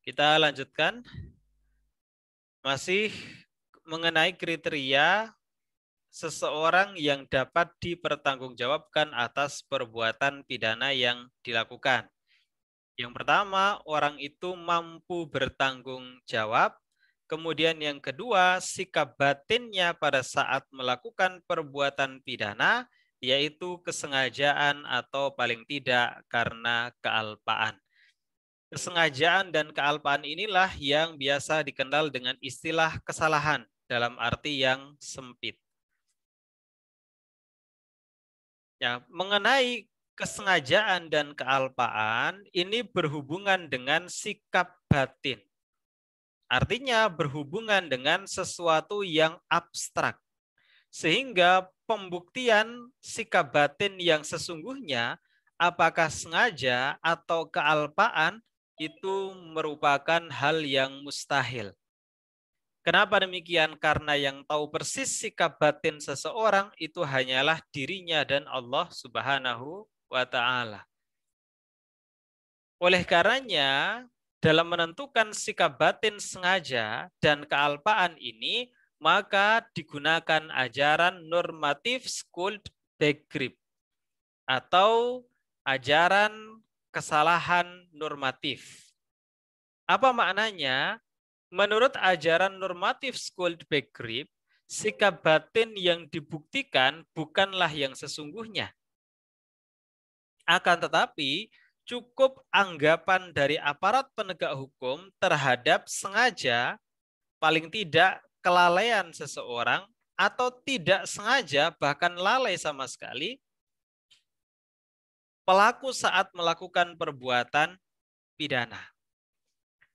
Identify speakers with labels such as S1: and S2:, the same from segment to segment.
S1: Kita lanjutkan. Masih mengenai kriteria seseorang yang dapat dipertanggungjawabkan atas perbuatan pidana yang dilakukan. Yang pertama, orang itu mampu bertanggung jawab. Kemudian yang kedua, sikap batinnya pada saat melakukan perbuatan pidana, yaitu kesengajaan atau paling tidak karena kealpaan. Kesengajaan dan kealpaan inilah yang biasa dikenal dengan istilah kesalahan dalam arti yang sempit. Ya, mengenai kesengajaan dan kealpaan ini berhubungan dengan sikap batin. Artinya berhubungan dengan sesuatu yang abstrak. Sehingga pembuktian sikap batin yang sesungguhnya apakah sengaja atau kealpaan itu merupakan hal yang mustahil. Kenapa demikian? Karena yang tahu persis sikap batin seseorang itu hanyalah dirinya dan Allah Subhanahu wa Ta'ala. Oleh karenanya, dalam menentukan sikap batin sengaja dan kealpaan ini, maka digunakan ajaran normatif skuld begrip atau ajaran kesalahan normatif. Apa maknanya? Menurut ajaran normatif skuld begrip, sikap batin yang dibuktikan bukanlah yang sesungguhnya. Akan tetapi, cukup anggapan dari aparat penegak hukum terhadap sengaja, paling tidak kelalaian seseorang, atau tidak sengaja bahkan lalai sama sekali, pelaku saat melakukan perbuatan pidana.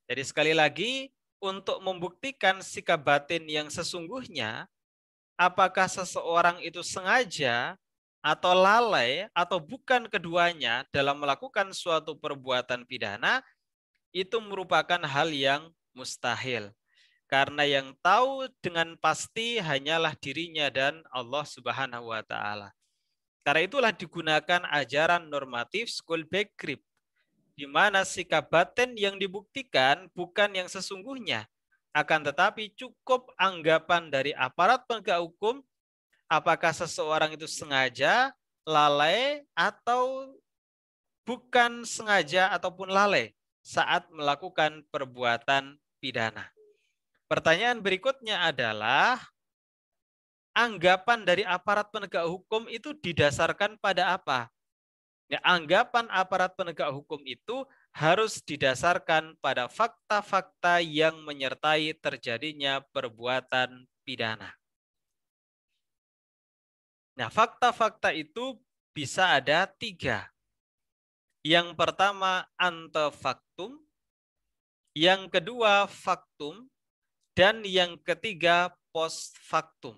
S1: Jadi sekali lagi, untuk membuktikan sikap batin yang sesungguhnya, apakah seseorang itu sengaja atau lalai atau bukan keduanya dalam melakukan suatu perbuatan pidana, itu merupakan hal yang mustahil. Karena yang tahu dengan pasti hanyalah dirinya dan Allah Subhanahu wa Ta'ala. Karena itulah digunakan ajaran normatif skuld begrip, di mana sikap batin yang dibuktikan bukan yang sesungguhnya, akan tetapi cukup anggapan dari aparat penegak hukum apakah seseorang itu sengaja, lalai, atau bukan sengaja ataupun lalai saat melakukan perbuatan pidana. Pertanyaan berikutnya adalah, anggapan dari aparat penegak hukum itu didasarkan pada apa? Ya, anggapan aparat penegak hukum itu harus didasarkan pada fakta-fakta yang menyertai terjadinya perbuatan pidana. Nah, fakta-fakta itu bisa ada 3. Yang pertama antefaktum, yang kedua faktum, dan yang ketiga post factum.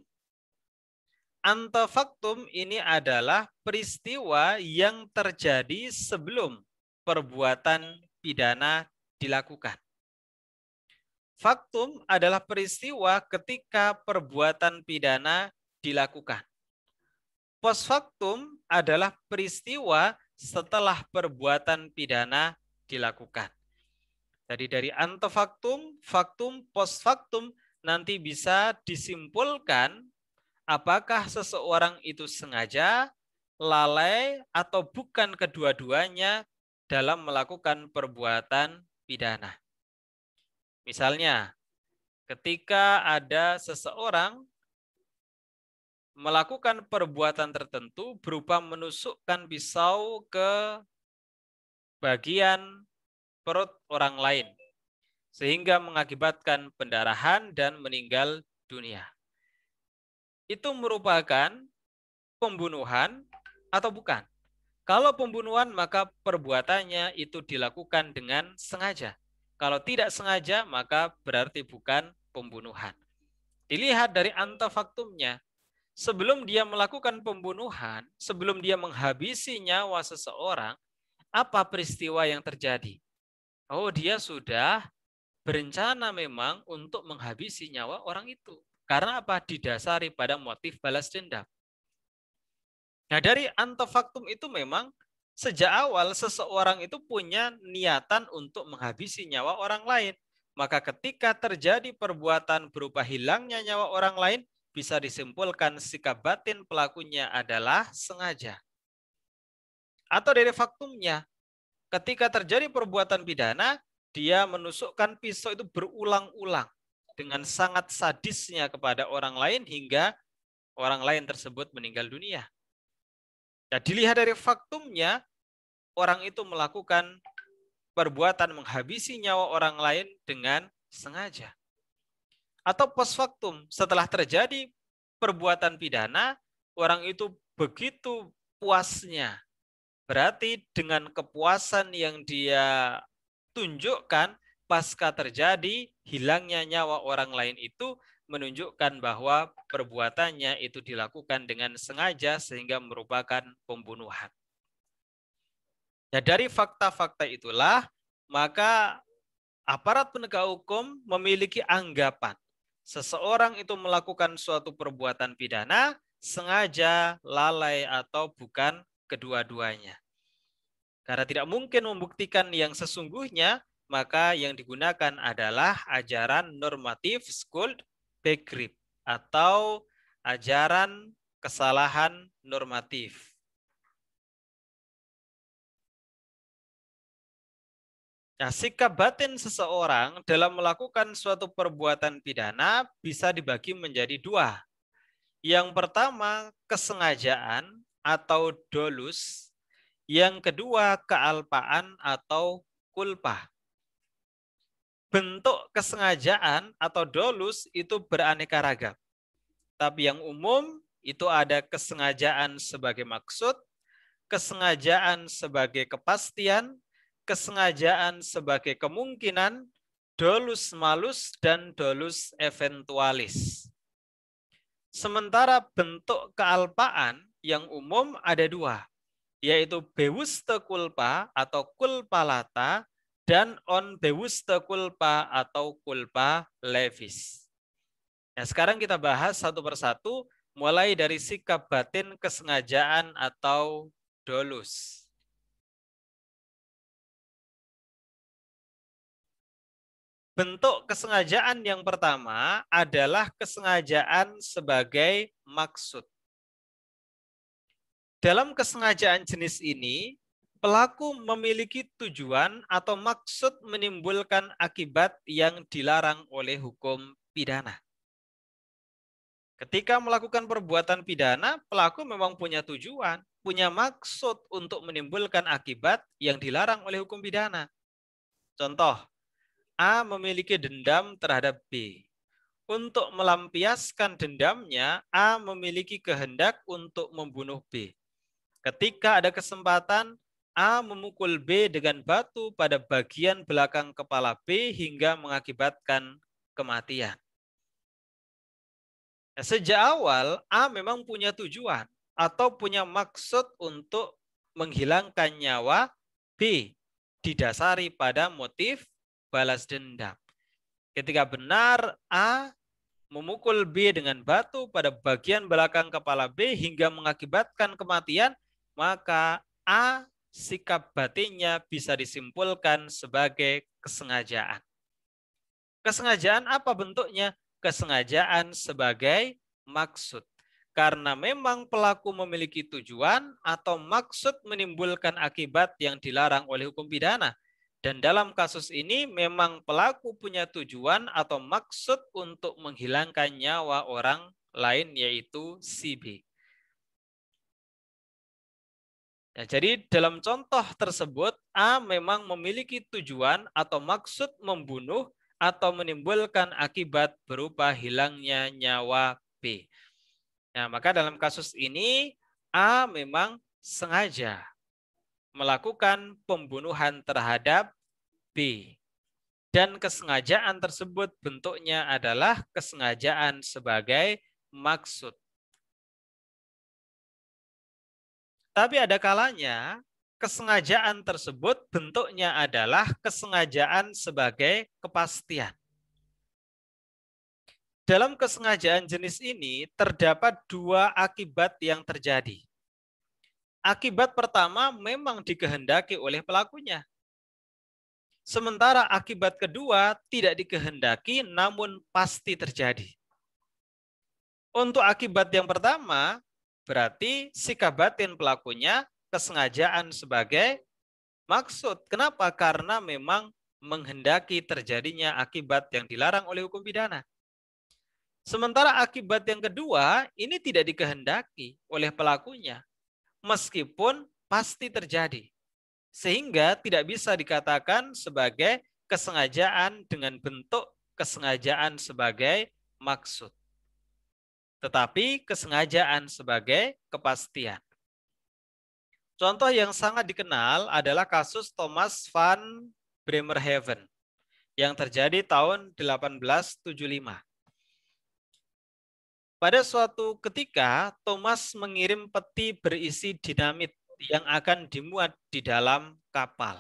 S1: Antefaktum ini adalah peristiwa yang terjadi sebelum perbuatan pidana dilakukan. Faktum adalah peristiwa ketika perbuatan pidana dilakukan. Post factum adalah peristiwa setelah perbuatan pidana dilakukan. Jadi dari antefaktum, faktum, post factum nanti bisa disimpulkan apakah seseorang itu sengaja, lalai, atau bukan kedua-duanya dalam melakukan perbuatan pidana. Misalnya, ketika ada seseorang melakukan perbuatan tertentu berupa menusukkan pisau ke bagian perut orang lain, sehingga mengakibatkan pendarahan dan meninggal dunia. Itu merupakan pembunuhan atau bukan? Kalau pembunuhan, maka perbuatannya itu dilakukan dengan sengaja. Kalau tidak sengaja, maka berarti bukan pembunuhan. Dilihat dari antefaktumnya. Sebelum dia melakukan pembunuhan, sebelum dia menghabisi nyawa seseorang, apa peristiwa yang terjadi? Oh, dia sudah berencana memang untuk menghabisi nyawa orang itu. Karena apa? Didasari pada motif balas dendam. Nah, dari antefaktum itu memang Sejak awal seseorang itu punya niatan untuk menghabisi nyawa orang lain. Maka ketika terjadi perbuatan berupa hilangnya nyawa orang lain, bisa disimpulkan sikap batin pelakunya adalah sengaja. Atau dari faktumnya, ketika terjadi perbuatan pidana, dia menusukkan pisau itu berulang-ulang dengan sangat sadisnya kepada orang lain hingga orang lain tersebut meninggal dunia. Nah, dilihat dari faktumnya, orang itu melakukan perbuatan menghabisi nyawa orang lain dengan sengaja. Atau post factum, setelah terjadi perbuatan pidana, orang itu begitu puasnya. Berarti dengan kepuasan yang dia tunjukkan pasca terjadi hilangnya nyawa orang lain itu menunjukkan bahwa perbuatannya itu dilakukan dengan sengaja sehingga merupakan pembunuhan. Ya, dari fakta-fakta itulah maka aparat penegak hukum memiliki anggapan seseorang itu melakukan suatu perbuatan pidana sengaja, lalai atau bukan kedua-duanya. Karena tidak mungkin membuktikan yang sesungguhnya, maka yang digunakan adalah ajaran normatif skuld begrip atau ajaran kesalahan normatif. Nah, sikap batin seseorang dalam melakukan suatu perbuatan pidana bisa dibagi menjadi dua. Yang pertama, kesengajaan atau dolus. Yang kedua, kealpaan atau kulpa. Bentuk kesengajaan atau dolus itu beraneka ragam. Tapi yang umum itu ada kesengajaan sebagai maksud, kesengajaan sebagai kepastian, kesengajaan sebagai kemungkinan, dolus malus, dan dolus eventualis. Sementara bentuk kealpaan yang umum ada dua, yaitu bewuste culpa atau culpa lata dan on bewuste culpa atau culpa levis. Nah, sekarang kita bahas satu persatu mulai dari sikap batin kesengajaan atau dolus. Bentuk kesengajaan yang pertama adalah kesengajaan sebagai maksud. Dalam kesengajaan jenis ini, pelaku memiliki tujuan atau maksud menimbulkan akibat yang dilarang oleh hukum pidana. Ketika melakukan perbuatan pidana, pelaku memang punya tujuan, punya maksud untuk menimbulkan akibat yang dilarang oleh hukum pidana. Contoh, A memiliki dendam terhadap B. Untuk melampiaskan dendamnya, A memiliki kehendak untuk membunuh B. Ketika ada kesempatan, A memukul B dengan batu pada bagian belakang kepala B hingga mengakibatkan kematian. Sejak awal, A memang punya tujuan atau punya maksud untuk menghilangkan nyawa B, didasari pada motif balas dendam. Ketika benar A memukul B dengan batu pada bagian belakang kepala B hingga mengakibatkan kematian, maka A sikap batinnya bisa disimpulkan sebagai kesengajaan. Kesengajaan apa bentuknya? Kesengajaan sebagai maksud. Karena memang pelaku memiliki tujuan atau maksud menimbulkan akibat yang dilarang oleh hukum pidana. Dan dalam kasus ini memang pelaku punya tujuan atau maksud untuk menghilangkan nyawa orang lain yaitu si B. Ya, jadi dalam contoh tersebut A memang memiliki tujuan atau maksud membunuh atau menimbulkan akibat berupa hilangnya nyawa B. Nah, maka dalam kasus ini A memang sengaja melakukan pembunuhan terhadap B. Dan kesengajaan tersebut bentuknya adalah kesengajaan sebagai maksud. Tapi ada kalanya kesengajaan tersebut bentuknya adalah kesengajaan sebagai kepastian. Dalam kesengajaan jenis ini terdapat dua akibat yang terjadi. akibat pertama memang dikehendaki oleh pelakunya. Sementara akibat kedua tidak dikehendaki namun pasti terjadi. Untuk akibat yang pertama, berarti sikap batin pelakunya kesengajaan sebagai maksud. Kenapa? Karena memang menghendaki terjadinya akibat yang dilarang oleh hukum pidana. Sementara akibat yang kedua, ini tidak dikehendaki oleh pelakunya, meskipun pasti terjadi. Sehingga tidak bisa dikatakan sebagai kesengajaan dengan bentuk kesengajaan sebagai maksud. Tetapi kesengajaan sebagai kepastian. Contoh yang sangat dikenal adalah kasus Thomas van Bremerhaven yang terjadi tahun 1875. Pada suatu ketika, Thomas mengirim peti berisi dinamit yang akan dimuat di dalam kapal.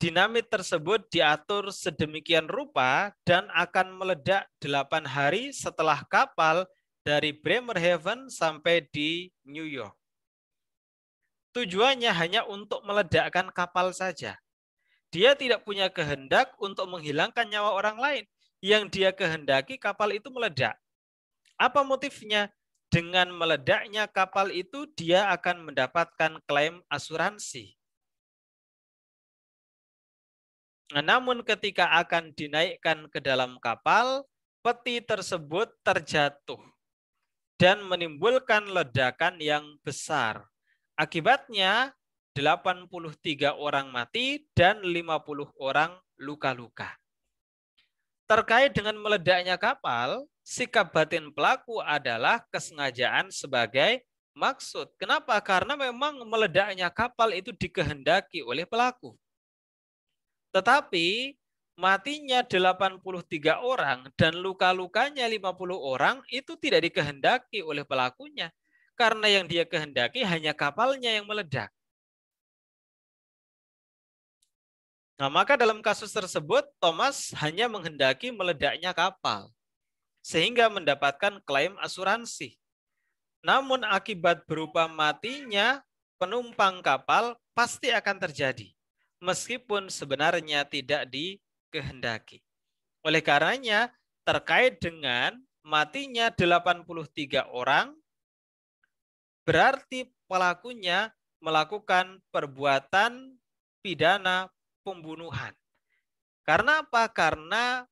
S1: Dinamit tersebut diatur sedemikian rupa dan akan meledak 8 hari setelah kapal dari Bremerhaven sampai di New York. Tujuannya hanya untuk meledakkan kapal saja. Dia tidak punya kehendak untuk menghilangkan nyawa orang lain. Yang dia kehendaki kapal itu meledak. Apa motifnya? Dengan meledaknya kapal itu, dia akan mendapatkan klaim asuransi. Namun ketika akan dinaikkan ke dalam kapal, peti tersebut terjatuh dan menimbulkan ledakan yang besar. Akibatnya 83 orang mati dan 50 orang luka-luka. Terkait dengan meledaknya kapal, sikap batin pelaku adalah kesengajaan sebagai maksud. Kenapa? Karena memang meledaknya kapal itu dikehendaki oleh pelaku. Tetapi matinya 83 orang dan luka-lukanya 50 orang itu tidak dikehendaki oleh pelakunya. Karena yang dia kehendaki hanya kapalnya yang meledak. Nah, maka dalam kasus tersebut, Thomas hanya menghendaki meledaknya kapal, sehingga mendapatkan klaim asuransi. Namun akibat berupa matinya penumpang kapal pasti akan terjadi, meskipun sebenarnya tidak dikehendaki. Oleh karenanya, terkait dengan matinya 83 orang, berarti pelakunya melakukan perbuatan pidana pembunuhan. Karena apa? Karena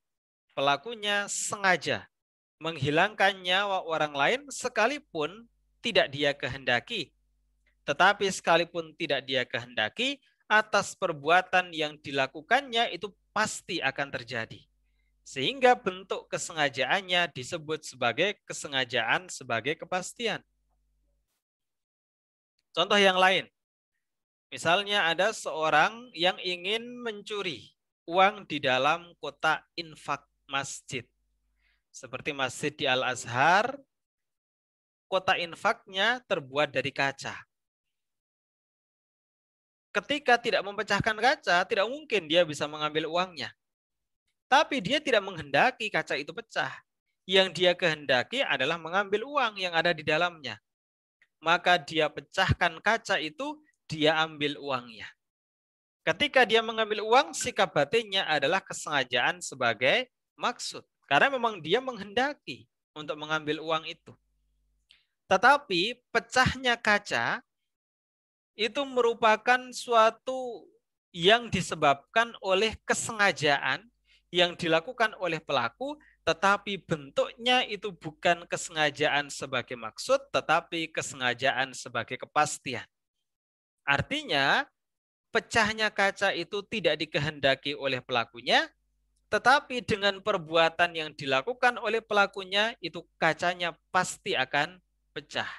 S1: pelakunya sengaja menghilangkan nyawa orang lain sekalipun tidak dia kehendaki. Tetapi sekalipun tidak dia kehendaki, atas perbuatan yang dilakukannya itu pasti akan terjadi. Sehingga bentuk kesengajaannya disebut sebagai kesengajaan sebagai kepastian. Contoh yang lain. Misalnya ada seorang yang ingin mencuri uang di dalam kotak infak masjid. Seperti masjid di Al-Azhar, kotak infaknya terbuat dari kaca. Ketika tidak memecahkan kaca, tidak mungkin dia bisa mengambil uangnya. Tapi dia tidak menghendaki kaca itu pecah. Yang dia kehendaki adalah mengambil uang yang ada di dalamnya. Maka dia pecahkan kaca itu, dia ambil uangnya. Ketika dia mengambil uang, sikap batinnya adalah kesengajaan sebagai maksud. Karena memang dia menghendaki untuk mengambil uang itu. Tetapi pecahnya kaca itu merupakan suatu yang disebabkan oleh kesengajaan yang dilakukan oleh pelaku, tetapi bentuknya itu bukan kesengajaan sebagai maksud, tetapi kesengajaan sebagai kepastian. Artinya, pecahnya kaca itu tidak dikehendaki oleh pelakunya, tetapi dengan perbuatan yang dilakukan oleh pelakunya, itu kacanya pasti akan pecah.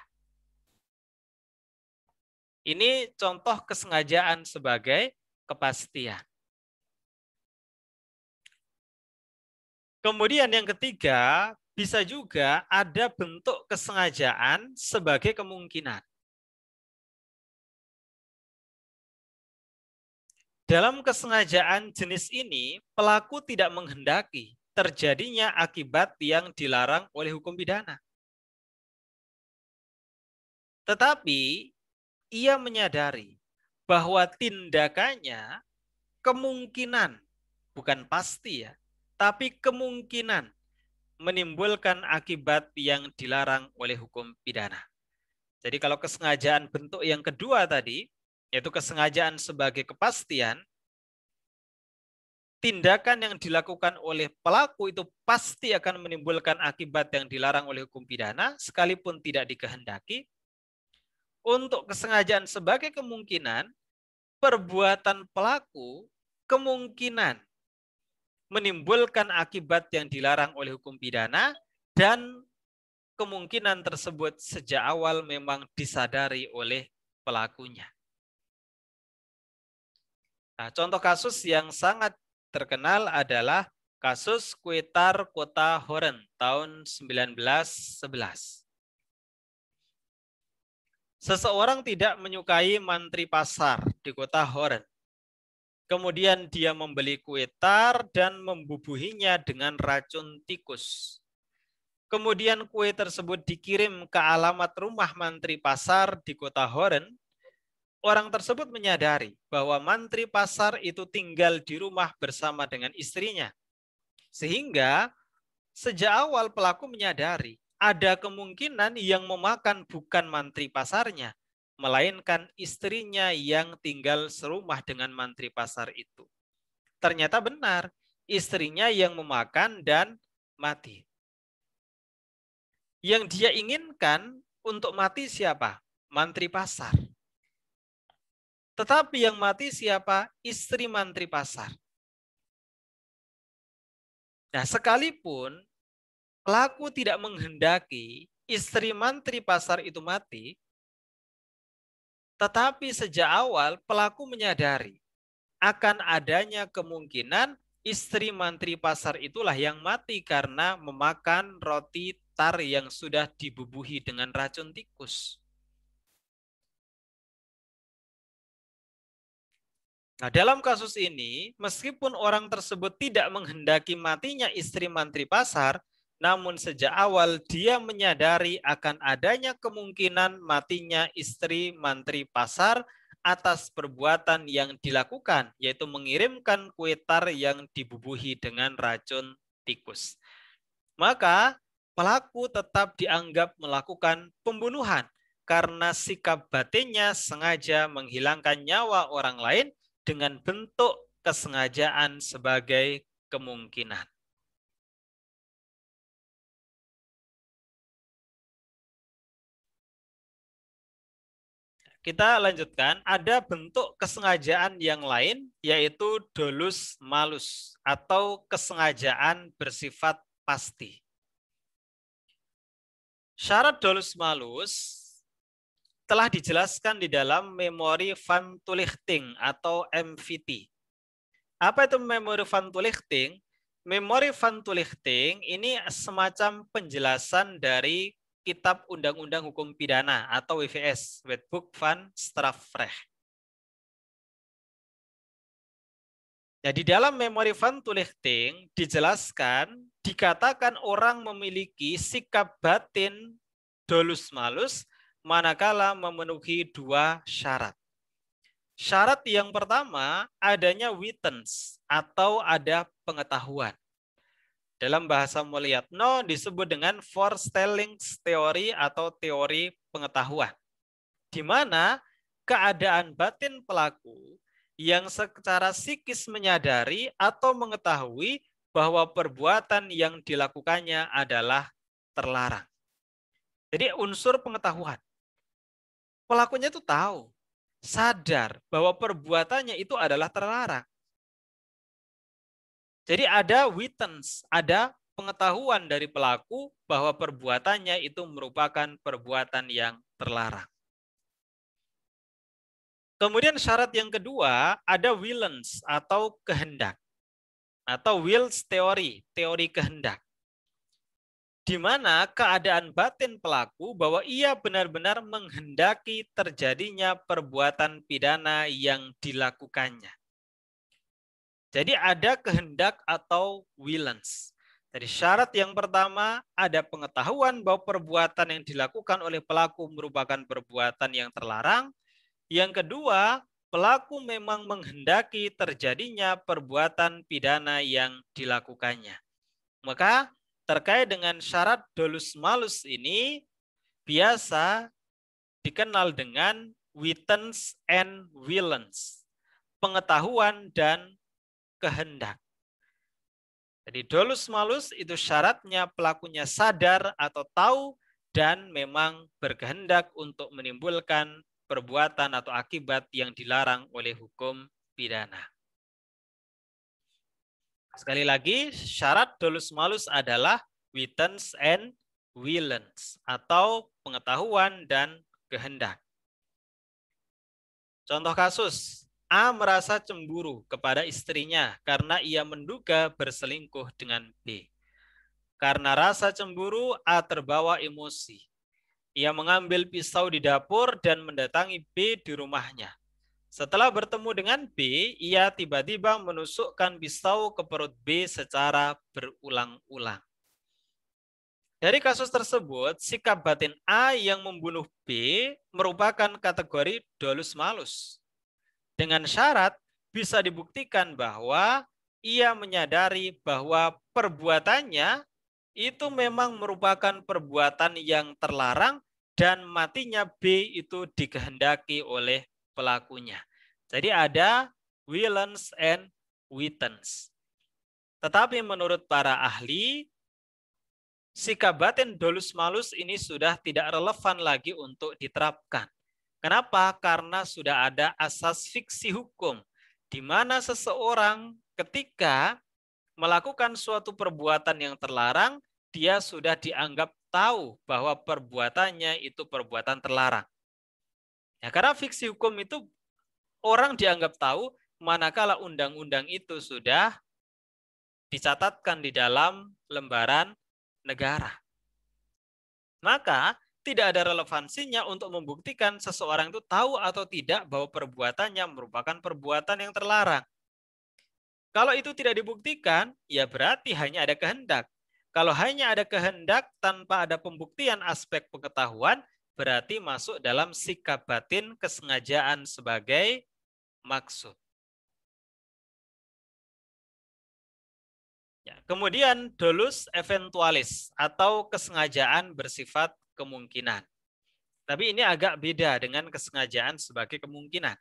S1: Ini contoh kesengajaan sebagai kepastian. Kemudian yang ketiga, bisa juga ada bentuk kesengajaan sebagai kemungkinan. Dalam kesengajaan jenis ini, pelaku tidak menghendaki terjadinya akibat yang dilarang oleh hukum pidana. Tetapi ia menyadari bahwa tindakannya kemungkinan, bukan pasti ya, tapi kemungkinan menimbulkan akibat yang dilarang oleh hukum pidana. Jadi kalau kesengajaan bentuk yang kedua tadi, yaitu kesengajaan sebagai kepastian, tindakan yang dilakukan oleh pelaku itu pasti akan menimbulkan akibat yang dilarang oleh hukum pidana, sekalipun tidak dikehendaki. Untuk kesengajaan sebagai kemungkinan, perbuatan pelaku kemungkinan menimbulkan akibat yang dilarang oleh hukum pidana, dan kemungkinan tersebut sejak awal memang disadari oleh pelakunya. Nah, contoh kasus yang sangat terkenal adalah kasus Kuitar Kota Horen tahun 1911. Seseorang tidak menyukai mantri pasar di kota Horen. Kemudian dia membeli kue tar dan membubuhinya dengan racun tikus. Kemudian kue tersebut dikirim ke alamat rumah mantri pasar di kota Horen. Orang tersebut menyadari bahwa mantri pasar itu tinggal di rumah bersama dengan istrinya. Sehingga sejak awal pelaku menyadari ada kemungkinan yang memakan bukan mantri pasarnya, melainkan istrinya yang tinggal serumah dengan mantri pasar itu. Ternyata benar, istrinya yang memakan dan mati. Yang dia inginkan untuk mati siapa? Mantri pasar. Tetapi yang mati siapa? Istri mantri pasar. Nah, sekalipun pelaku tidak menghendaki istri mantri pasar itu mati, tetapi sejak awal pelaku menyadari akan adanya kemungkinan istri mantri pasar itulah yang mati karena memakan roti tar yang sudah dibubuhi dengan racun tikus. Nah, dalam kasus ini, meskipun orang tersebut tidak menghendaki matinya istri mantri pasar, namun sejak awal dia menyadari akan adanya kemungkinan matinya istri mantri pasar atas perbuatan yang dilakukan, yaitu mengirimkan kue tar yang dibubuhi dengan racun tikus. Maka pelaku tetap dianggap melakukan pembunuhan karena sikap batinnya sengaja menghilangkan nyawa orang lain dengan bentuk kesengajaan sebagai kemungkinan. Kita lanjutkan, ada bentuk kesengajaan yang lain, yaitu dolus malus atau kesengajaan bersifat pasti. Syarat dolus malus telah dijelaskan di dalam Memori van Toelichting atau MVT. Apa itu Memori van Toelichting? Memori van Toelichting ini semacam penjelasan dari Kitab Undang-Undang Hukum Pidana atau WVS, Wetboek van Strafrecht. Ya, di dalam Memori van Toelichting dijelaskan, dikatakan orang memiliki sikap batin dolus malus manakala memenuhi dua syarat. Syarat yang pertama, adanya witens atau ada pengetahuan. Dalam bahasa Mulyatno disebut dengan Voorstellingsteorie atau teori pengetahuan, di mana keadaan batin pelaku yang secara psikis menyadari atau mengetahui bahwa perbuatan yang dilakukannya adalah terlarang. Jadi unsur pengetahuan. Pelakunya itu tahu, sadar bahwa perbuatannya itu adalah terlarang. Jadi ada witens, ada pengetahuan dari pelaku bahwa perbuatannya itu merupakan perbuatan yang terlarang. Kemudian syarat yang kedua, ada willens atau kehendak. Atau wills teori, teori kehendak. Di mana keadaan batin pelaku bahwa ia benar-benar menghendaki terjadinya perbuatan pidana yang dilakukannya. Jadi ada kehendak atau willens. Jadi syarat yang pertama ada pengetahuan bahwa perbuatan yang dilakukan oleh pelaku merupakan perbuatan yang terlarang. Yang kedua, pelaku memang menghendaki terjadinya perbuatan pidana yang dilakukannya. Maka terkait dengan syarat dolus malus ini biasa dikenal dengan witens and willens, pengetahuan dan kehendak. Jadi dolus malus itu syaratnya pelakunya sadar atau tahu dan memang berkehendak untuk menimbulkan perbuatan atau akibat yang dilarang oleh hukum pidana. Sekali lagi, syarat dolus malus adalah witens and willens atau pengetahuan dan kehendak. Contoh kasus, A merasa cemburu kepada istrinya karena ia menduga berselingkuh dengan B. Karena rasa cemburu, A terbawa emosi. Ia mengambil pisau di dapur dan mendatangi B di rumahnya. Setelah bertemu dengan B, ia tiba-tiba menusukkan pisau ke perut B secara berulang-ulang. Dari kasus tersebut, sikap batin A yang membunuh B merupakan kategori dolus malus. Dengan syarat bisa dibuktikan bahwa ia menyadari bahwa perbuatannya itu memang merupakan perbuatan yang terlarang dan matinya B itu dikehendaki oleh pelakunya. Jadi ada willens and witens. Tetapi menurut para ahli, sikap batin dolus malus ini sudah tidak relevan lagi untuk diterapkan. Kenapa? Karena sudah ada asas fiksi hukum, di mana seseorang ketika melakukan suatu perbuatan yang terlarang, dia sudah dianggap tahu bahwa perbuatannya itu perbuatan terlarang. Ya, karena fiksi hukum itu orang dianggap tahu manakala undang-undang itu sudah dicatatkan di dalam lembaran negara. Maka tidak ada relevansinya untuk membuktikan seseorang itu tahu atau tidak bahwa perbuatannya merupakan perbuatan yang terlarang. Kalau itu tidak dibuktikan, ya berarti hanya ada kehendak. Kalau hanya ada kehendak tanpa ada pembuktian aspek pengetahuan, berarti masuk dalam sikap batin kesengajaan sebagai maksud. Ya, kemudian dolus eventualis atau kesengajaan bersifat kemungkinan. Tapi ini agak beda dengan kesengajaan sebagai kemungkinan.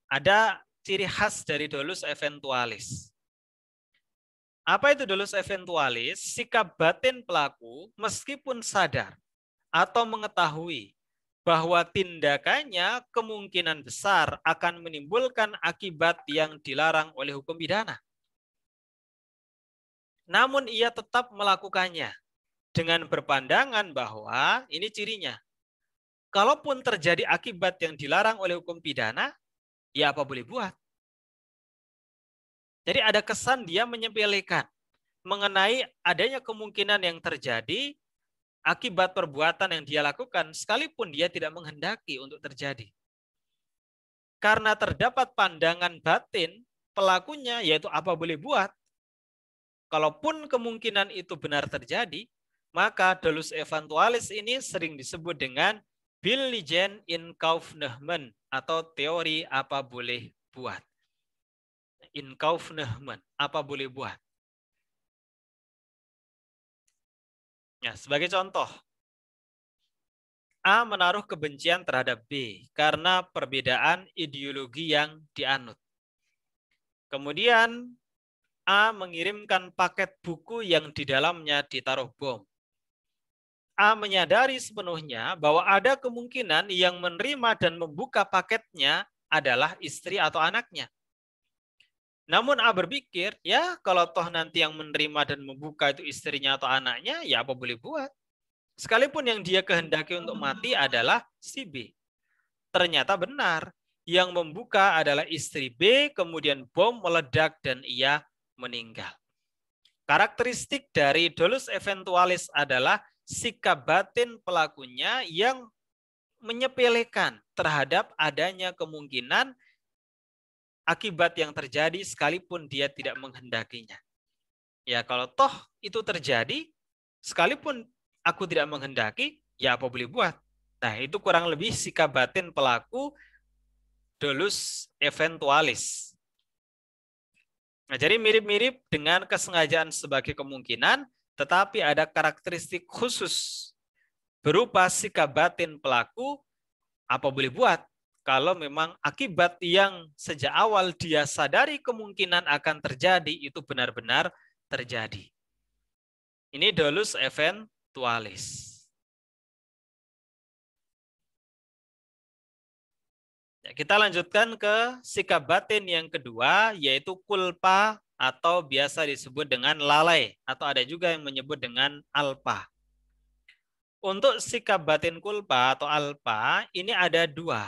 S1: Ada ciri khas dari dolus eventualis. Apa itu dolus eventualis? Sikap batin pelaku meskipun sadar atau mengetahui bahwa tindakannya kemungkinan besar akan menimbulkan akibat yang dilarang oleh hukum pidana. Namun ia tetap melakukannya dengan berpandangan bahwa ini cirinya. Kalaupun terjadi akibat yang dilarang oleh hukum pidana, ya apa boleh buat. Jadi ada kesan dia menyepelekan mengenai adanya kemungkinan yang terjadi akibat perbuatan yang dia lakukan sekalipun dia tidak menghendaki untuk terjadi. Karena terdapat pandangan batin pelakunya yaitu apa boleh buat. Kalaupun kemungkinan itu benar terjadi, maka dolus eventualis ini sering disebut dengan Billigen in Kaufnehmen atau teori apa boleh buat. In Kaufnehmen, apa boleh buat. Ya, sebagai contoh, A menaruh kebencian terhadap B karena perbedaan ideologi yang dianut. Kemudian A mengirimkan paket buku yang di dalamnya ditaruh bom. A menyadari sepenuhnya bahwa ada kemungkinan yang menerima dan membuka paketnya adalah istri atau anaknya. Namun A berpikir, ya kalau toh nanti yang menerima dan membuka itu istrinya atau anaknya, ya apa boleh buat. Sekalipun yang dia kehendaki untuk mati adalah si B. Ternyata benar, yang membuka adalah istri B, kemudian bom meledak dan ia meninggal. Karakteristik dari dolus eventualis adalah sikap batin pelakunya yang menyepelekan terhadap adanya kemungkinan akibat yang terjadi sekalipun dia tidak menghendakinya. Ya kalau toh itu terjadi, sekalipun aku tidak menghendaki, ya apa boleh buat. Nah, itu kurang lebih sikap batin pelaku dolus eventualis. Nah, jadi mirip-mirip dengan kesengajaan sebagai kemungkinan, tetapi ada karakteristik khusus berupa sikap batin pelaku apa boleh buat kalau memang akibat yang sejak awal dia sadari kemungkinan akan terjadi itu benar-benar terjadi. Ini dolus eventualis. Ya, kita lanjutkan ke sikap batin yang kedua, yaitu kulpa atau biasa disebut dengan lalai, atau ada juga yang menyebut dengan alpa. Untuk sikap batin kulpa atau alpa, ini ada dua.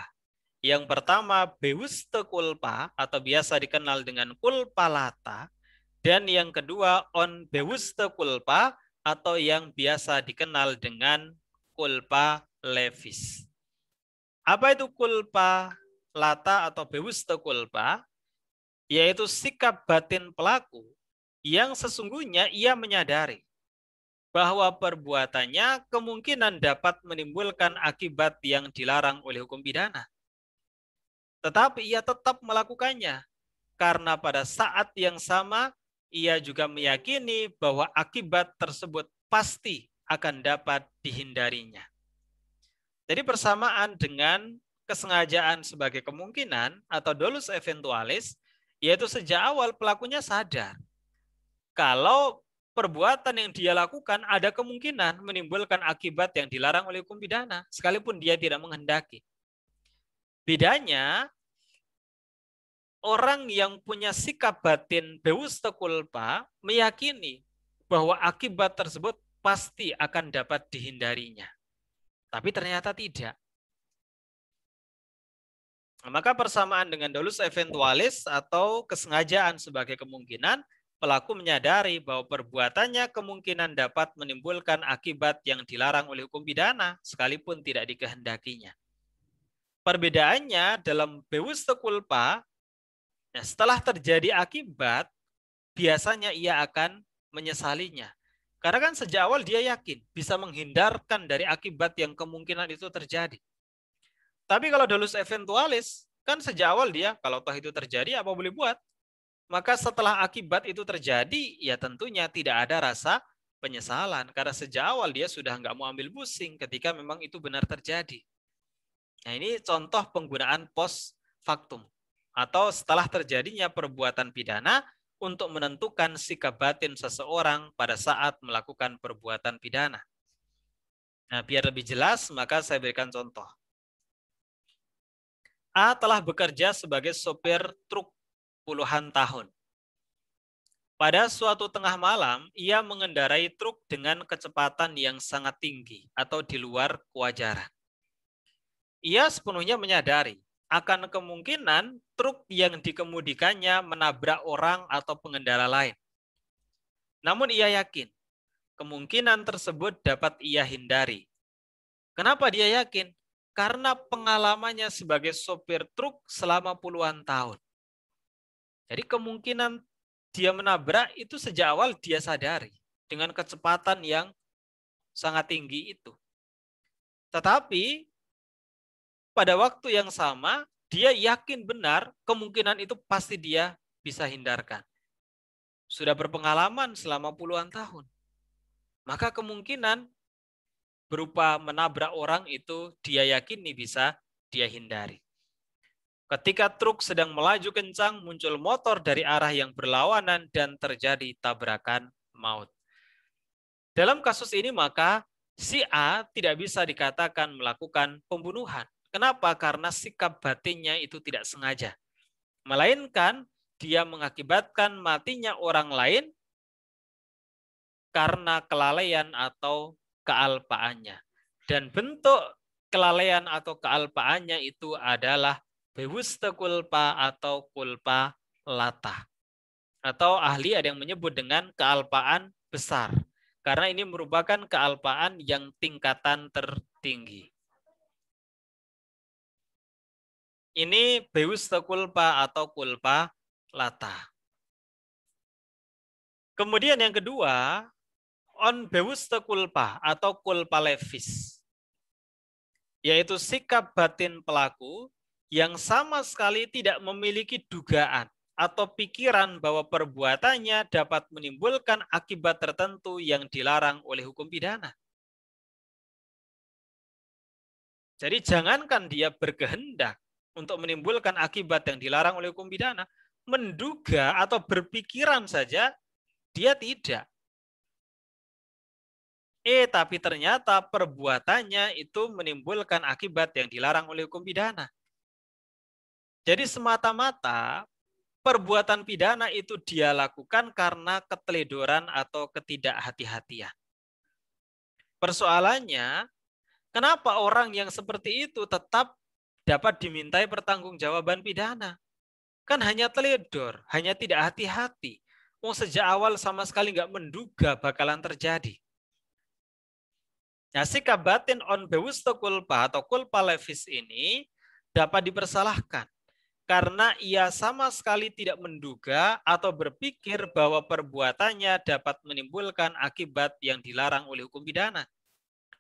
S1: Yang pertama, bewuste kulpa, atau biasa dikenal dengan kulpa lata. Dan yang kedua, on bewuste kulpa, atau yang biasa dikenal dengan kulpa levis. Apa itu kulpa lata atau bewuste kulpa? Yaitu sikap batin pelaku yang sesungguhnya ia menyadari bahwa perbuatannya kemungkinan dapat menimbulkan akibat yang dilarang oleh hukum pidana. Tetapi ia tetap melakukannya karena pada saat yang sama ia juga meyakini bahwa akibat tersebut pasti akan dapat dihindarinya. Jadi persamaan dengan kesengajaan sebagai kemungkinan atau dolus eventualis, yaitu sejak awal pelakunya sadar kalau perbuatan yang dia lakukan ada kemungkinan menimbulkan akibat yang dilarang oleh hukum pidana, sekalipun dia tidak menghendaki. Bedanya, orang yang punya sikap batin bewuste kulpa meyakini bahwa akibat tersebut pasti akan dapat dihindarinya. Tapi ternyata tidak. Maka persamaan dengan dolus eventualis atau kesengajaan sebagai kemungkinan, pelaku menyadari bahwa perbuatannya kemungkinan dapat menimbulkan akibat yang dilarang oleh hukum pidana, sekalipun tidak dikehendakinya. Perbedaannya dalam bewuste culpa, setelah terjadi akibat, biasanya ia akan menyesalinya. Karena kan sejak awal dia yakin bisa menghindarkan dari akibat yang kemungkinan itu terjadi. Tapi kalau dolus eventualis, kan sejak awal dia, kalau toh itu terjadi, apa boleh buat? Maka setelah akibat itu terjadi, ya tentunya tidak ada rasa penyesalan. Karena sejak awal dia sudah nggak mau ambil pusing ketika memang itu benar terjadi. Nah, ini contoh penggunaan post factum. Atau setelah terjadinya perbuatan pidana, untuk menentukan sikap batin seseorang pada saat melakukan perbuatan pidana. Nah, biar lebih jelas, maka saya berikan contoh. A telah bekerja sebagai sopir truk puluhan tahun. Pada suatu tengah malam, ia mengendarai truk dengan kecepatan yang sangat tinggi atau di luar kewajaran. Ia sepenuhnya menyadari akan kemungkinan truk yang dikemudikannya menabrak orang atau pengendara lain. Namun ia yakin kemungkinan tersebut dapat ia hindari. Kenapa dia yakin? Karena pengalamannya sebagai sopir truk selama puluhan tahun. Jadi kemungkinan dia menabrak itu sejak awal dia sadari dengan kecepatan yang sangat tinggi itu. Tetapi pada waktu yang sama dia yakin benar kemungkinan itu pasti dia bisa hindarkan. Sudah berpengalaman selama puluhan tahun. Maka kemungkinan berupa menabrak orang itu dia yakini bisa dia hindari. Ketika truk sedang melaju kencang, muncul motor dari arah yang berlawanan dan terjadi tabrakan maut. Dalam kasus ini maka si A tidak bisa dikatakan melakukan pembunuhan. Kenapa? Karena sikap batinnya itu tidak sengaja. Melainkan dia mengakibatkan matinya orang lain karena kelalaian atau kealpaannya. Dan bentuk kelalaian atau kealpaannya itu adalah bewuste culpa atau culpa lata. Atau ahli ada yang menyebut dengan kealpaan besar. Karena ini merupakan kealpaan yang tingkatan tertinggi. Ini bewuste culpa atau culpa lata. Kemudian yang kedua, on bewuste culpa atau culpa levis. yaitu sikap batin pelaku yang sama sekali tidak memiliki dugaan atau pikiran bahwa perbuatannya dapat menimbulkan akibat tertentu yang dilarang oleh hukum pidana. Jadi jangankan dia berkehendak untuk menimbulkan akibat yang dilarang oleh hukum pidana, menduga atau berpikiran saja dia tidak. Tapi ternyata perbuatannya itu menimbulkan akibat yang dilarang oleh hukum pidana. Jadi semata-mata perbuatan pidana itu dia lakukan karena keteledoran atau ketidakhati-hatian. Persoalannya, kenapa orang yang seperti itu tetap dapat dimintai pertanggungjawaban pidana? Kan hanya teledor, hanya tidak hati-hati. Sejak awal sama sekali nggak menduga bakalan terjadi. Nah, sikap batin on bewusste culpa atau culpa levis ini dapat dipersalahkan karena ia sama sekali tidak menduga atau berpikir bahwa perbuatannya dapat menimbulkan akibat yang dilarang oleh hukum pidana.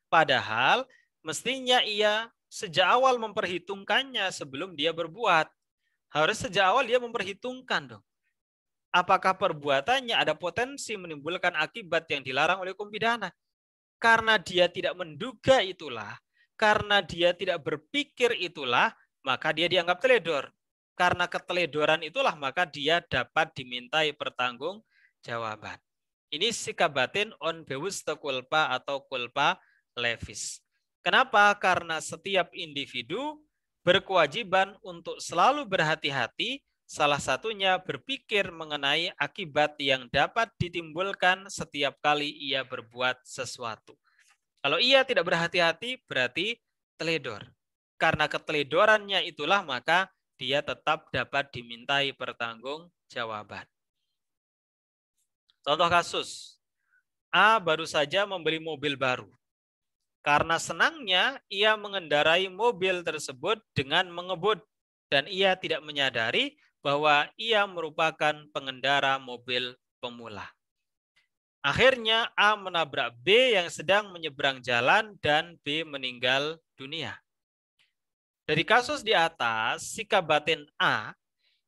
S1: Padahal mestinya ia sejak awal memperhitungkannya sebelum dia berbuat. Harus sejak awal dia memperhitungkan dong. Apakah perbuatannya ada potensi menimbulkan akibat yang dilarang oleh hukum pidana? Karena dia tidak menduga itulah, karena dia tidak berpikir itulah, maka dia dianggap teledor. Karena keteledoran itulah maka dia dapat dimintai pertanggungjawaban. Ini sikap batin on bewusste culpa atau culpa levis. Kenapa? Karena setiap individu berkewajiban untuk selalu berhati-hati, salah satunya berpikir mengenai akibat yang dapat ditimbulkan setiap kali ia berbuat sesuatu. Kalau ia tidak berhati-hati berarti teledor. Karena keteledorannya itulah maka dia tetap dapat dimintai pertanggungjawaban. Contoh kasus, A baru saja membeli mobil baru. Karena senangnya ia mengendarai mobil tersebut dengan mengebut dan ia tidak menyadari bahwa ia merupakan pengendara mobil pemula. Akhirnya A menabrak B yang sedang menyeberang jalan dan B meninggal dunia. Dari kasus di atas, sikap batin A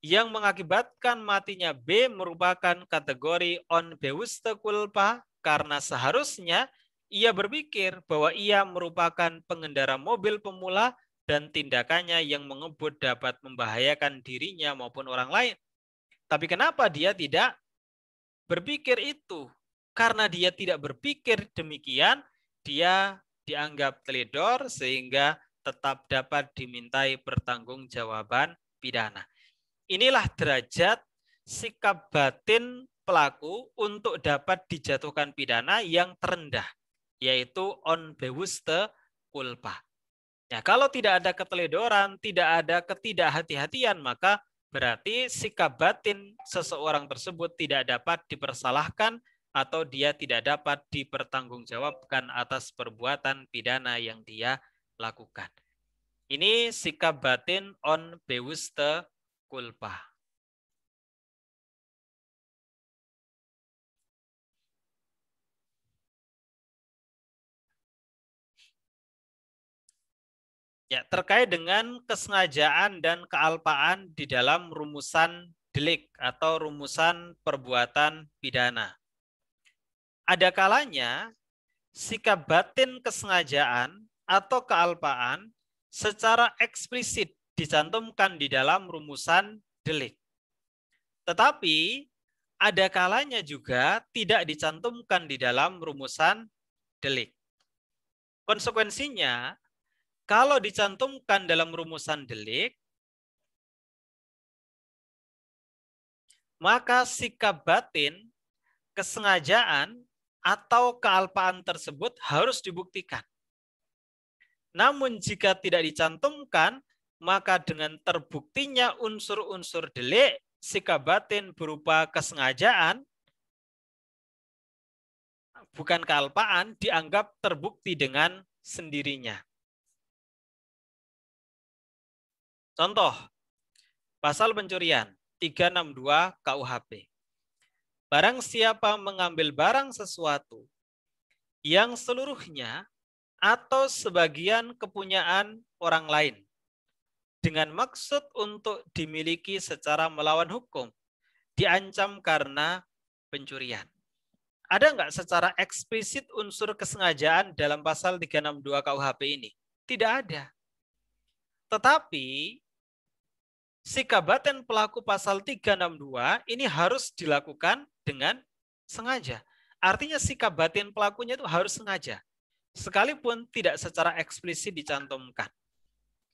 S1: yang mengakibatkan matinya B merupakan kategori on bewusste culpa karena seharusnya ia berpikir bahwa ia merupakan pengendara mobil pemula dan tindakannya yang mengebut dapat membahayakan dirinya maupun orang lain. Tapi kenapa dia tidak berpikir itu? Karena dia tidak berpikir demikian, dia dianggap teledor sehingga tetap dapat dimintai pertanggungjawaban pidana. Inilah derajat sikap batin pelaku untuk dapat dijatuhkan pidana yang terendah, yaitu on bewusste culpa. Ya, kalau tidak ada keteledoran, tidak ada ketidakhati-hatian, maka berarti sikap batin seseorang tersebut tidak dapat dipersalahkan atau dia tidak dapat dipertanggungjawabkan atas perbuatan pidana yang dia lakukan. Ini sikap batin on bewusste culpa. Ya, terkait dengan kesengajaan dan kealpaan di dalam rumusan delik atau rumusan perbuatan pidana. Ada kalanya sikap batin kesengajaan atau kealpaan secara eksplisit dicantumkan di dalam rumusan delik. Tetapi ada kalanya juga tidak dicantumkan di dalam rumusan delik. Konsekuensinya, kalau dicantumkan dalam rumusan delik, maka sikap batin, kesengajaan, atau kealpaan tersebut harus dibuktikan. Namun jika tidak dicantumkan, maka dengan terbuktinya unsur-unsur delik, sikap batin berupa kesengajaan, bukan kealpaan, dianggap terbukti dengan sendirinya. Contoh, pasal pencurian 362 KUHP. Barang siapa mengambil barang sesuatu yang seluruhnya atau sebagian kepunyaan orang lain dengan maksud untuk dimiliki secara melawan hukum, diancam karena pencurian. Ada nggak secara eksplisit unsur kesengajaan dalam pasal 362 KUHP ini? Tidak ada. Tetapi si kabaten pelaku pasal 362 ini harus dilakukan dengan sengaja. Artinya si kabaten pelakunya itu harus sengaja. Sekalipun tidak secara eksplisit dicantumkan.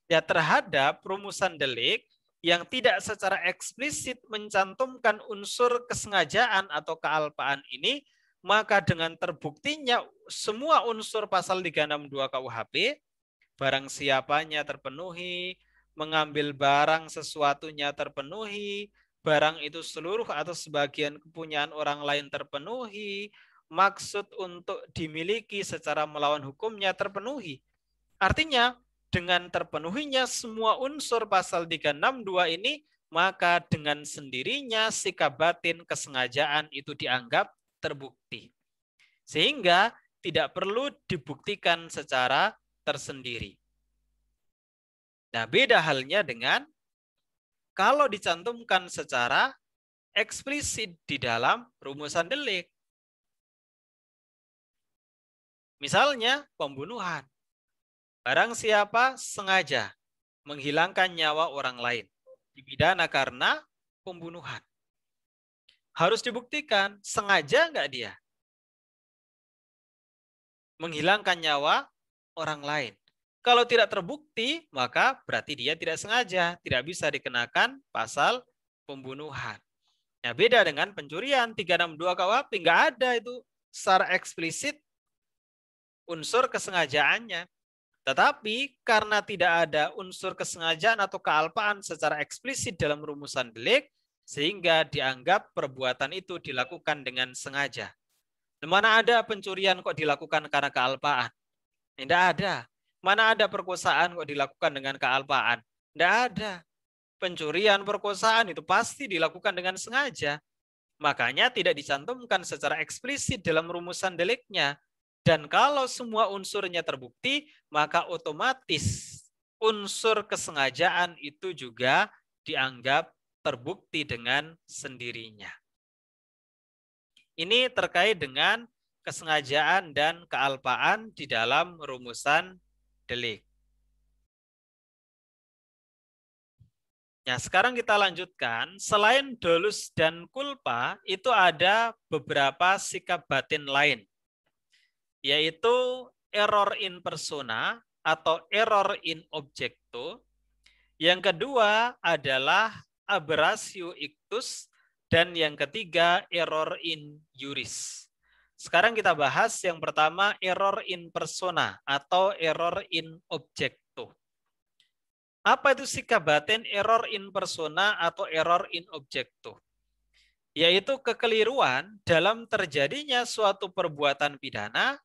S1: Ya, terhadap rumusan delik yang tidak secara eksplisit mencantumkan unsur kesengajaan atau kealpaan ini, maka dengan terbuktinya semua unsur pasal 362 KUHP, barang siapanya terpenuhi, mengambil barang sesuatunya terpenuhi, barang itu seluruh atau sebagian kepunyaan orang lain terpenuhi, maksud untuk dimiliki secara melawan hukumnya terpenuhi. Artinya, dengan terpenuhinya semua unsur pasal 362 ini, maka dengan sendirinya sikap batin kesengajaan itu dianggap terbukti. Sehingga tidak perlu dibuktikan secara tersendiri. Nah, beda halnya dengan kalau dicantumkan secara eksplisit di dalam rumusan delik. Misalnya pembunuhan. Barang siapa sengaja menghilangkan nyawa orang lain, dipidana karena pembunuhan. Harus dibuktikan, sengaja nggak dia menghilangkan nyawa orang lain. Kalau tidak terbukti, maka berarti dia tidak sengaja, tidak bisa dikenakan pasal pembunuhan. Nah, beda dengan pencurian 362 KUHP, nggak ada itu secara eksplisit unsur kesengajaannya. Tetapi karena tidak ada unsur kesengajaan atau kealpaan secara eksplisit dalam rumusan delik, sehingga dianggap perbuatan itu dilakukan dengan sengaja. Mana ada pencurian kok dilakukan karena kealpaan? Tidak ada. Mana ada perkosaan kok dilakukan dengan kealpaan? Tidak ada. Pencurian, perkosaan itu pasti dilakukan dengan sengaja. Makanya tidak dicantumkan secara eksplisit dalam rumusan deliknya. Dan kalau semua unsurnya terbukti, maka otomatis unsur kesengajaan itu juga dianggap terbukti dengan sendirinya. Ini terkait dengan kesengajaan dan kealpaan di dalam rumusan delik. Nah, sekarang kita lanjutkan. Selain dolus dan culpa, itu ada beberapa sikap batin lain, yaitu error in persona atau error in objecto. Yang kedua adalah aberratio ictus, dan yang ketiga error in juris. Sekarang kita bahas yang pertama error in persona atau error in objecto. Apa itu sikap batin error in persona atau error in objecto? Yaitu kekeliruan dalam terjadinya suatu perbuatan pidana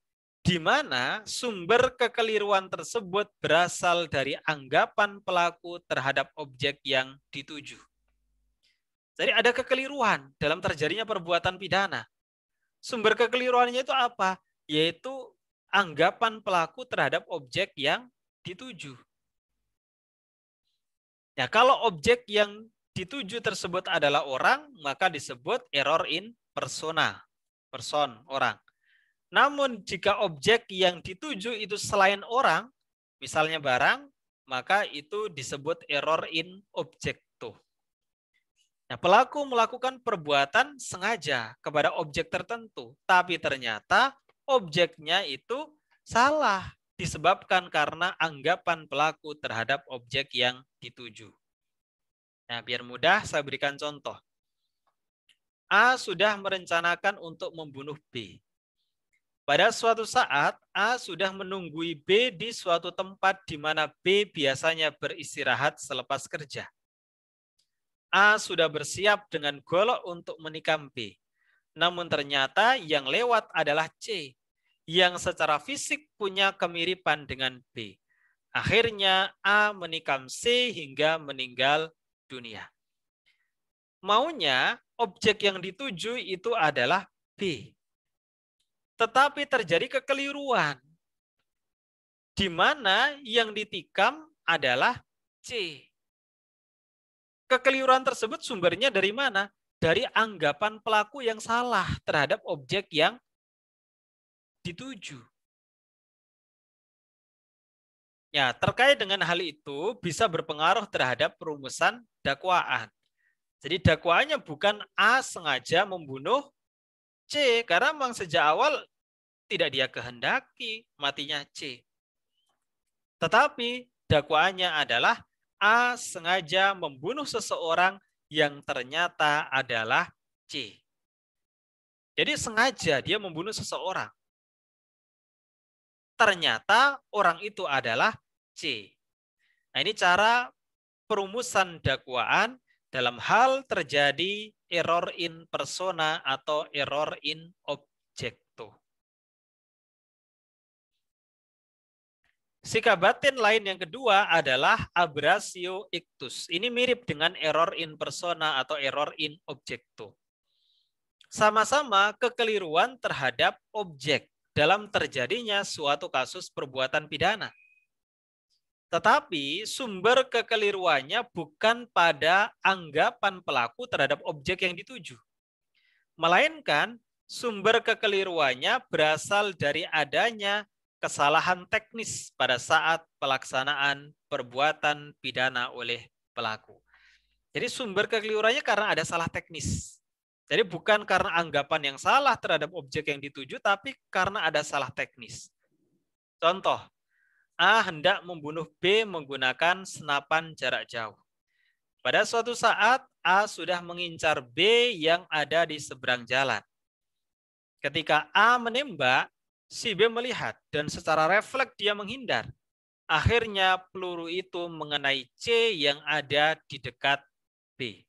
S1: di mana sumber kekeliruan tersebut berasal dari anggapan pelaku terhadap objek yang dituju. Jadi ada kekeliruan dalam terjadinya perbuatan pidana. Sumber kekeliruannya itu apa? Yaitu anggapan pelaku terhadap objek yang dituju. Ya, kalau objek yang dituju tersebut adalah orang, maka disebut error in persona, person, orang. Namun jika objek yang dituju itu selain orang, misalnya barang, maka itu disebut error in objecto. Nah, pelaku melakukan perbuatan sengaja kepada objek tertentu, tapi ternyata objeknya itu salah disebabkan karena anggapan pelaku terhadap objek yang dituju. Nah, biar mudah saya berikan contoh. A sudah merencanakan untuk membunuh B. Pada suatu saat, A sudah menunggui B di suatu tempat di mana B biasanya beristirahat selepas kerja. A sudah bersiap dengan golok untuk menikam B. Namun ternyata yang lewat adalah C, yang secara fisik punya kemiripan dengan B. Akhirnya A menikam C hingga meninggal dunia. Maunya objek yang dituju itu adalah B. Tetapi terjadi kekeliruan. di mana yang ditikam adalah C. Kekeliruan tersebut sumbernya dari mana? Dari anggapan pelaku yang salah terhadap objek yang dituju. Ya, terkait dengan hal itu bisa berpengaruh terhadap perumusan dakwaan. Jadi dakwaannya bukan A sengaja membunuh C, karena memang sejak awal tidak dia kehendaki matinya C. Tetapi dakwaannya adalah A sengaja membunuh seseorang yang ternyata adalah C. Jadi sengaja dia membunuh seseorang. Ternyata orang itu adalah C. Nah, ini cara perumusan dakwaan dalam hal terjadi error in persona atau error in objecto. Sikap batin lain yang kedua adalah abrasio ictus. Ini mirip dengan error in persona atau error in objecto. Sama-sama kekeliruan terhadap objek dalam terjadinya suatu kasus perbuatan pidana. Tetapi sumber kekeliruannya bukan pada anggapan pelaku terhadap objek yang dituju. Melainkan sumber kekeliruannya berasal dari adanya kesalahan teknis pada saat pelaksanaan perbuatan pidana oleh pelaku. Jadi sumber kekeliruannya karena ada salah teknis. Jadi bukan karena anggapan yang salah terhadap objek yang dituju, tapi karena ada salah teknis. Contoh, A hendak membunuh B menggunakan senapan jarak jauh. Pada suatu saat, A sudah mengincar B yang ada di seberang jalan. Ketika A menembak, si B melihat dan secara refleks dia menghindar. Akhirnya peluru itu mengenai C yang ada di dekat B.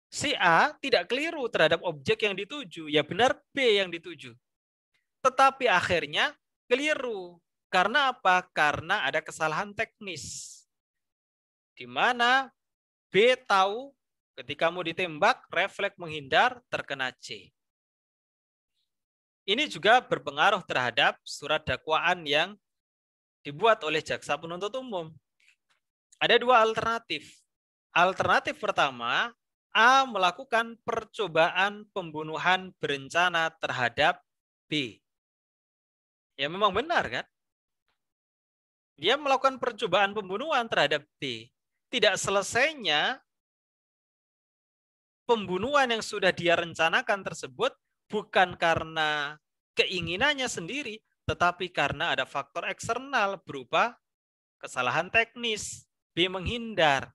S1: Si A tidak keliru terhadap objek yang dituju, ya benar B yang dituju. Tetapi akhirnya keliru. Karena apa? Karena ada kesalahan teknis. Di mana B tahu ketika mau ditembak, refleks menghindar, terkena C. Ini juga berpengaruh terhadap surat dakwaan yang dibuat oleh jaksa penuntut umum. Ada dua alternatif. Alternatif pertama, A melakukan percobaan pembunuhan berencana terhadap B. Ya memang benar kan? Dia melakukan percobaan pembunuhan terhadap B. Tidak selesainya pembunuhan yang sudah dia rencanakan tersebut bukan karena keinginannya sendiri, tetapi karena ada faktor eksternal berupa kesalahan teknis. B menghindar.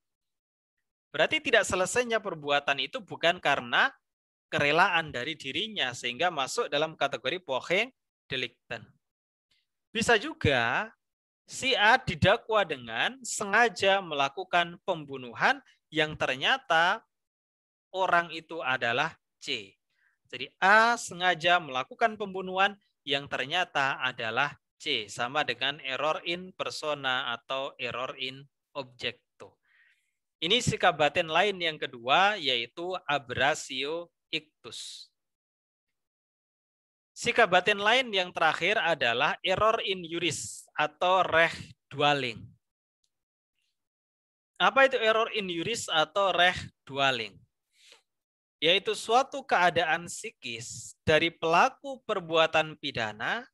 S1: Berarti tidak selesainya perbuatan itu bukan karena kerelaan dari dirinya, sehingga masuk dalam kategori poche delicten. Bisa juga si A didakwa dengan sengaja melakukan pembunuhan yang ternyata orang itu adalah C. Jadi A sengaja melakukan pembunuhan yang ternyata adalah C. Sama dengan error in persona atau error in objecto. Ini sikap batin lain yang kedua, yaitu abrasio ictus. Sikap batin lain yang terakhir adalah error in juris atau reh dwelling. Apa itu error in juris atau reh dwelling? Yaitu suatu keadaan psikis dari pelaku perbuatan pidana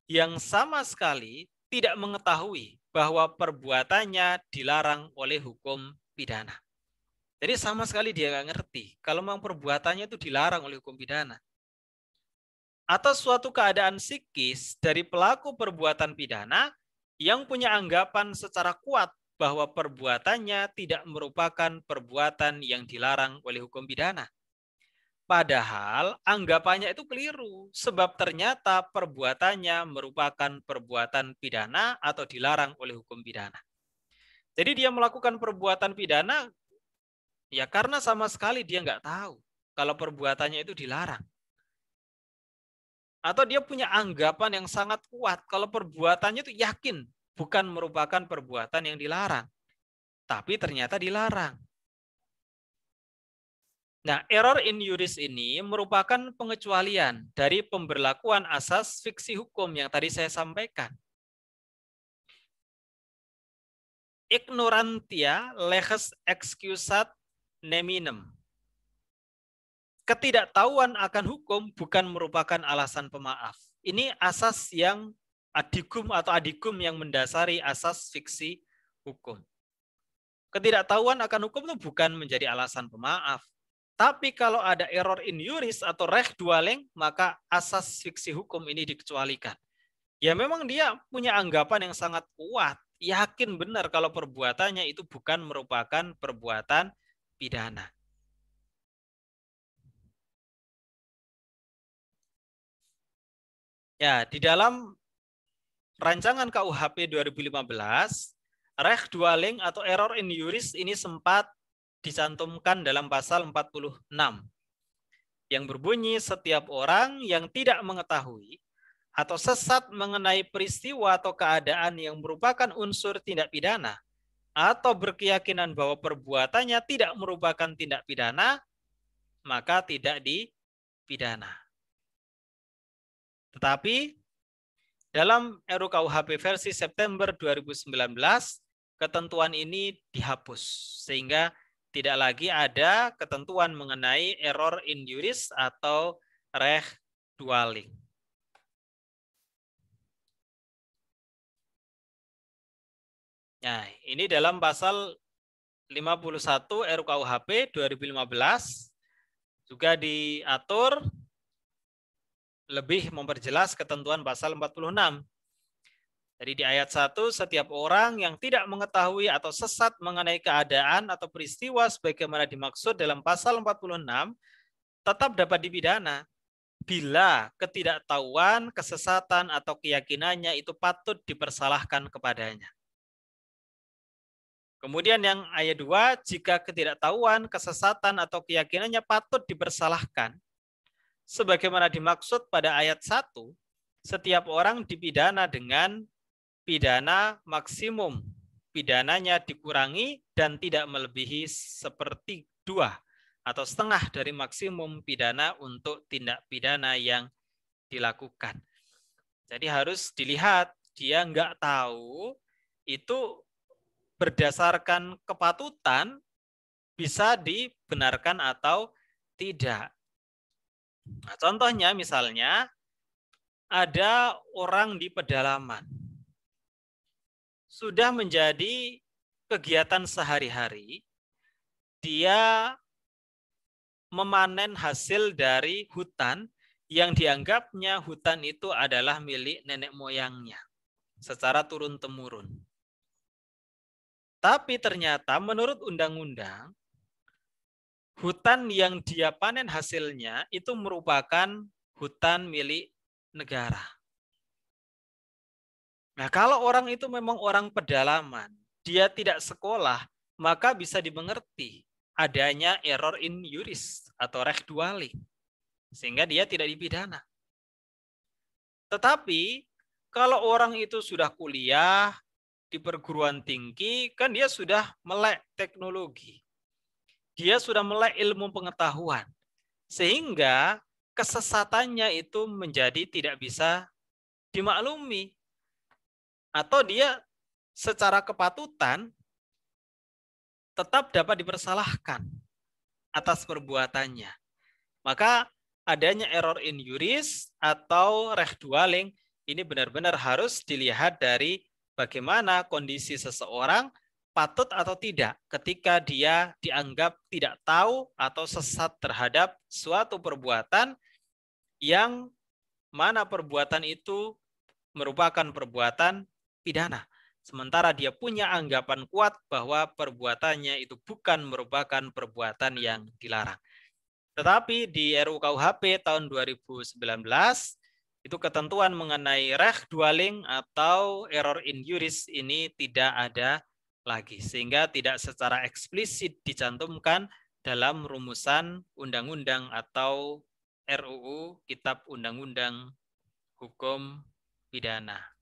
S1: yang sama sekali tidak mengetahui bahwa perbuatannya dilarang oleh hukum pidana. Jadi sama sekali dia nggak ngerti kalau memang perbuatannya itu dilarang oleh hukum pidana. Atau suatu keadaan psikis dari pelaku perbuatan pidana yang punya anggapan secara kuat bahwa perbuatannya tidak merupakan perbuatan yang dilarang oleh hukum pidana. Padahal anggapannya itu keliru, sebab ternyata perbuatannya merupakan perbuatan pidana atau dilarang oleh hukum pidana. Jadi dia melakukan perbuatan pidana ya karena sama sekali dia nggak tahu kalau perbuatannya itu dilarang. Atau dia punya anggapan yang sangat kuat kalau perbuatannya itu yakin bukan merupakan perbuatan yang dilarang. Tapi ternyata dilarang. Nah, error in juris ini merupakan pengecualian dari pemberlakuan asas fiksi hukum yang tadi saya sampaikan. ignorantia leges excusat neminem. Ketidaktahuan akan hukum bukan merupakan alasan pemaaf. Ini asas yang adigum atau adigum yang mendasari asas fiksi hukum. Ketidaktahuan akan hukum itu bukan menjadi alasan pemaaf. Tapi kalau ada error in juris atau rech dwelling, maka asas fiksi hukum ini dikecualikan. Ya memang dia punya anggapan yang sangat kuat, yakin benar kalau perbuatannya itu bukan merupakan perbuatan pidana. Ya, di dalam rancangan KUHP 2015, rech dwelling atau error in juris ini sempat dicantumkan dalam pasal 46 yang berbunyi setiap orang yang tidak mengetahui atau sesat mengenai peristiwa atau keadaan yang merupakan unsur tindak pidana atau berkeyakinan bahwa perbuatannya tidak merupakan tindak pidana, maka tidak dipidana. Tetapi dalam RUU-KUHP versi September 2019, ketentuan ini dihapus sehingga tidak lagi ada ketentuan mengenai error in juris atau rech dwelling. Nah, ini dalam pasal 51 RUU-KUHP 2015 juga diatur lebih memperjelas ketentuan pasal 46. Jadi di ayat 1, setiap orang yang tidak mengetahui atau sesat mengenai keadaan atau peristiwa sebagaimana dimaksud dalam pasal 46 tetap dapat dipidana bila ketidaktahuan, kesesatan, atau keyakinannya itu patut dipersalahkan kepadanya. Kemudian yang ayat 2, jika ketidaktahuan, kesesatan, atau keyakinannya patut dipersalahkan, sebagaimana dimaksud pada ayat 1, setiap orang dipidana dengan pidana maksimum. Pidananya dikurangi dan tidak melebihi 1/2 atau setengah dari maksimum pidana untuk tindak pidana yang dilakukan. Jadi harus dilihat, dia nggak tahu itu berdasarkan kepatutan bisa dibenarkan atau tidak. Nah, contohnya misalnya ada orang di pedalaman. Sudah menjadi kegiatan sehari-hari, dia memanen hasil dari hutan yang dianggapnya hutan itu adalah milik nenek moyangnya secara turun-temurun. Tapi ternyata menurut undang-undang, hutan yang dia panen hasilnya itu merupakan hutan milik negara. Nah, kalau orang itu memang orang pedalaman, dia tidak sekolah, maka bisa dimengerti adanya error in juris atau rech dwelling, sehingga dia tidak dipidana. Tetapi kalau orang itu sudah kuliah di perguruan tinggi, kan dia sudah melek teknologi. Dia sudah melek ilmu pengetahuan. Sehingga kesesatannya itu menjadi tidak bisa dimaklumi. Atau dia secara kepatutan tetap dapat dipersalahkan atas perbuatannya. Maka adanya error in juris atau rech dwelling ini benar-benar harus dilihat dari bagaimana kondisi seseorang patut atau tidak ketika dia dianggap tidak tahu atau sesat terhadap suatu perbuatan yang mana perbuatan itu merupakan perbuatan pidana. Sementara dia punya anggapan kuat bahwa perbuatannya itu bukan merupakan perbuatan yang dilarang. Tetapi di RUU KUHP tahun 2019 itu ketentuan mengenai rech dwelling atau error in juris ini tidak ada lagi, sehingga tidak secara eksplisit dicantumkan dalam rumusan undang-undang atau RUU Kitab Undang-Undang Hukum Pidana.